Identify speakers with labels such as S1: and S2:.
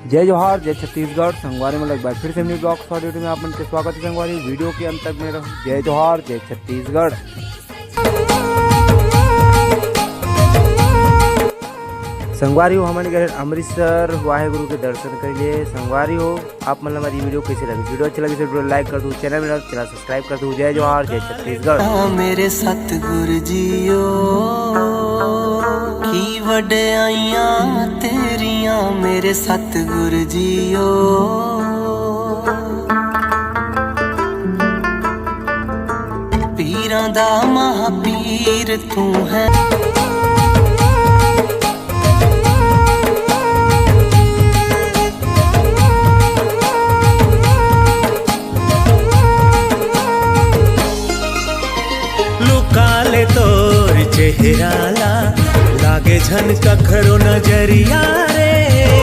S1: जय जोहार, जय छत्तीसगढ़। संगवारी में एक बार फिर से न्यू ब्लॉग शॉर्ट वीडियो में आप के स्वागत है। संगवारी वीडियो के अंत तक में रहो। जय जोहार, जय छत्तीसगढ़। संगवारी हो हमारे घर अमृतसर वाहेगुरु के दर्शन कर लिए। संगवारी हो आप मतलब हमारी वीडियो कैसे लगी? वीडियो अच्छी लगी तो वीडियो लाइक कर दो, चैनल में चैनल सब्सक्राइब कर दो। जय जोहार, जय छत्तीसगढ़।
S2: मेरे सतगुरु जीओ की वड्याइयां तेरियां, मेरे सतगुरु जीओ पीरां दा महापीर तू है।
S3: काले तोर चेहरा ला लागे झन कखरो नजरिया